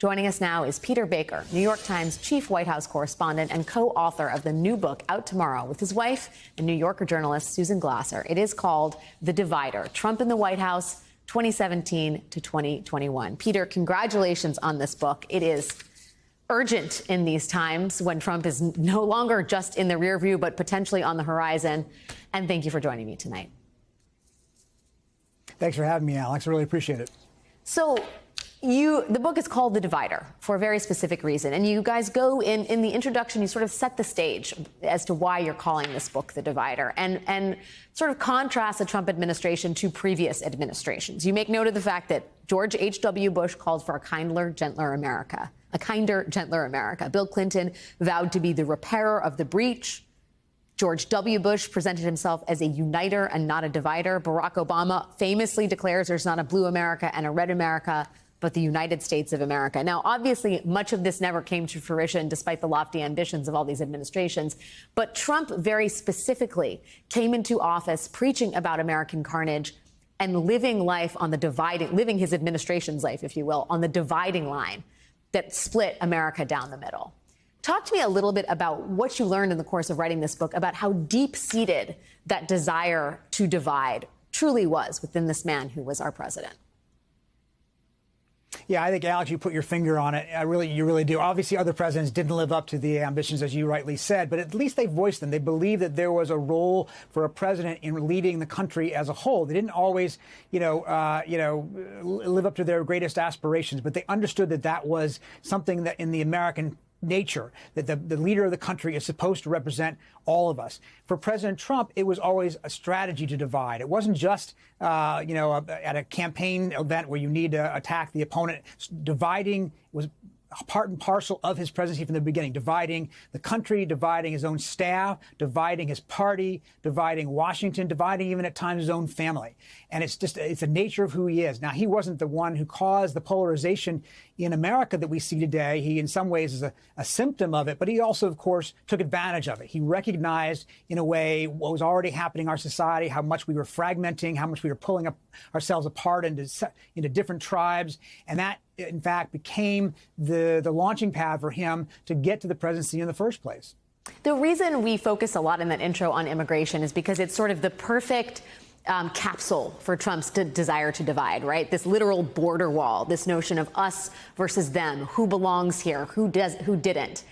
Joining us now is Peter Baker, New York Times chief White House correspondent and co-author of the new book out tomorrow with his wife and New Yorker journalist Susan Glasser. It is called The Divider: Trump in the White House, 2017 to 2021. Peter, congratulations on this book. It is urgent in these times when Trump is no longer just in the rear view, but potentially on the horizon. And thank you for joining me tonight. Thanks for having me, Alex. I really appreciate it. So the book is called The Divider for a very specific reason. And you guys go in the introduction, you sort of set the stage as to why you're calling this book The Divider and sort of contrast the Trump administration to previous administrations. You make note of the fact that George H.W. Bush called for a kinder, gentler America. Bill Clinton vowed to be the repairer of the breach. George W. Bush presented himself as a uniter and not a divider. Barack Obama famously declares there's not a blue America and a red America, but the United States of America. Now, obviously, much of this never came to fruition, despite the lofty ambitions of all these administrations. But Trump very specifically came into office preaching about American carnage and living his administration's life, if you will, on the dividing line that split America down the middle. Talk to me a little bit about what you learned in the course of writing this book about how deep-seated that desire to divide truly was within this man who was our president. Yeah, I think, Alex, you put your finger on it. You really do. Obviously, other presidents didn't live up to the ambitions, as you rightly said, but at least they voiced them. They believed that there was a role for a president in leading the country as a whole. They didn't always, live up to their greatest aspirations, but they understood that that was something that in the American nature, that the leader of the country is supposed to represent all of us. For President Trump, it was always a strategy to divide. It wasn't just, at a campaign event where you need to attack the opponent. Dividing was part and parcel of his presidency from the beginning, dividing the country, dividing his own staff, dividing his party, dividing Washington, dividing even at times his own family. And it's the nature of who he is. Now, he wasn't the one who caused the polarization in America that we see today. He, in some ways, is a symptom of it, but he also, of course, took advantage of it. He recognized, in a way, what was already happening in our society, how much we were fragmenting, how much we were pulling ourselves apart into different tribes. And that, in fact, became the launching pad for him to get to the presidency in the first place. The reason we focus a lot in that intro on immigration is because it's sort of the perfect capsule for Trump's desire to divide, right? This literal border wall, this notion of us versus them, who belongs here, who didn't.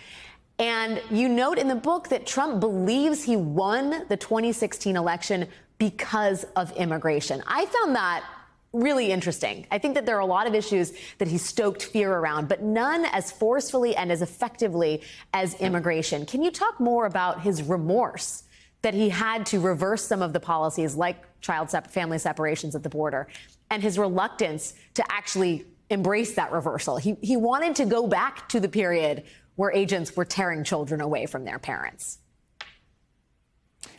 And you note in the book that Trump believes he won the 2016 election because of immigration. I found that really interesting. I think that there are a lot of issues that he stoked fear around, but none as forcefully and as effectively as immigration. Can you talk more about his remorse that he had to reverse some of the policies like family separations at the border and his reluctance to actually embrace that reversal? He wanted to go back to the period where agents were tearing children away from their parents.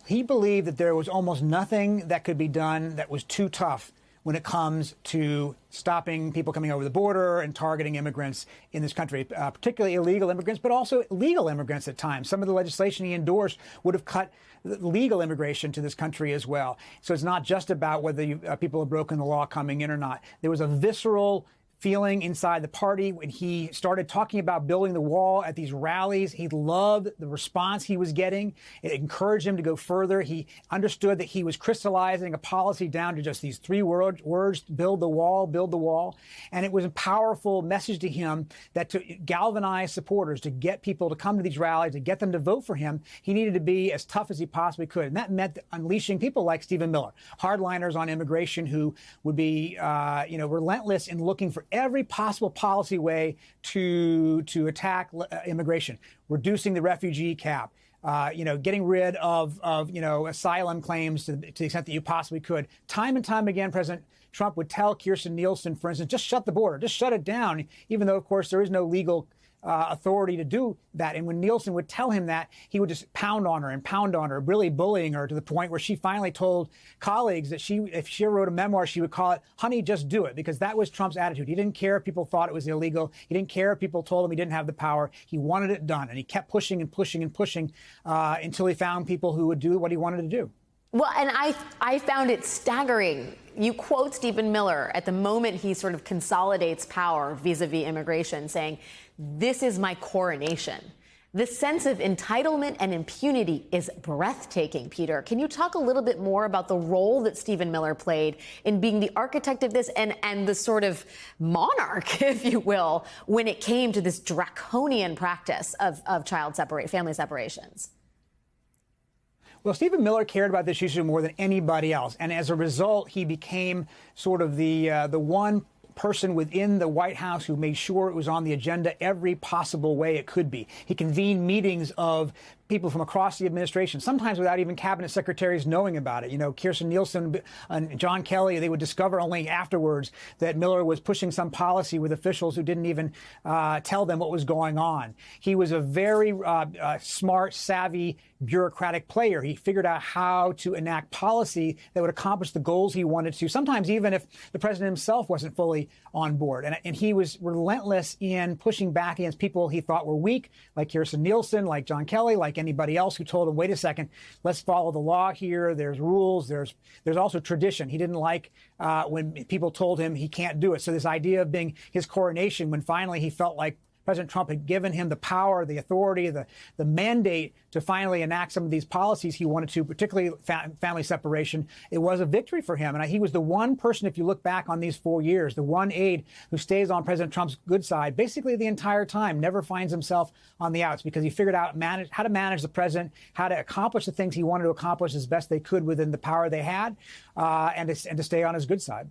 He believed that there was almost nothing that could be done that was too tough when it comes to stopping people coming over the border and targeting immigrants in this country, particularly illegal immigrants, but also legal immigrants at times. Some of the legislation he endorsed would have cut legal immigration to this country as well. So it's not just about whether people have broken the law coming in or not. There was a visceral feeling inside the party when he started talking about building the wall at these rallies. He loved the response he was getting. It encouraged him to go further. He understood that he was crystallizing a policy down to just these three words, build the wall, build the wall. And it was a powerful message to him that to galvanize supporters, to get people to come to these rallies, to get them to vote for him, he needed to be as tough as he possibly could. And that meant unleashing people like Stephen Miller, hardliners on immigration who would be, relentless in looking for every possible policy way to attack immigration, reducing the refugee cap, getting rid of asylum claims to the extent that you possibly could. Time and time again, President Trump would tell Kirstjen Nielsen, for instance, just shut the border, just shut it down, even though, of course, there is no legal authority to do that. And when Nielsen would tell him that, he would just pound on her, really bullying her to the point where she finally told colleagues that if she wrote a memoir, she would call it "Honey, Just Do It," because that was Trump's attitude. He didn't care if people thought it was illegal. He didn't care if people told him he didn't have the power. He wanted it done, and he kept pushing and pushing and pushing until he found people who would do what he wanted to do. Well, and I found it staggering. You quote Stephen Miller at the moment he sort of consolidates power vis-a-vis immigration, saying, "This is my coronation." The sense of entitlement and impunity is breathtaking, Peter. Can you talk a little bit more about the role that Stephen Miller played in being the architect of this and the sort of monarch, if you will, when it came to this draconian practice of family separations? Well, Stephen Miller cared about this issue more than anybody else. And as a result, he became sort of the one person within the White House who made sure it was on the agenda every possible way it could be. He convened meetings of people from across the administration, sometimes without even cabinet secretaries knowing about it. You know, Kirstjen Nielsen and John Kelly, they would discover only afterwards that Miller was pushing some policy with officials who didn't even tell them what was going on. He was a very smart, savvy, bureaucratic player. He figured out how to enact policy that would accomplish the goals he wanted to, sometimes even if the president himself wasn't fully on board. And he was relentless in pushing back against people he thought were weak, like Kirstjen Nielsen, like John Kelly, like anybody else who told him, wait a second, let's follow the law here. There's rules. There's also tradition. He didn't like when people told him he can't do it. So this idea of being his coronation, when finally he felt like President Trump had given him the power, the authority, the mandate to finally enact some of these policies he wanted to, particularly family separation. It was a victory for him. And he was the one person, if you look back on these 4 years, the one aide who stays on President Trump's good side basically the entire time, never finds himself on the outs, because he figured out how to manage the president, how to accomplish the things he wanted to accomplish as best they could within the power they had, and to stay on his good side.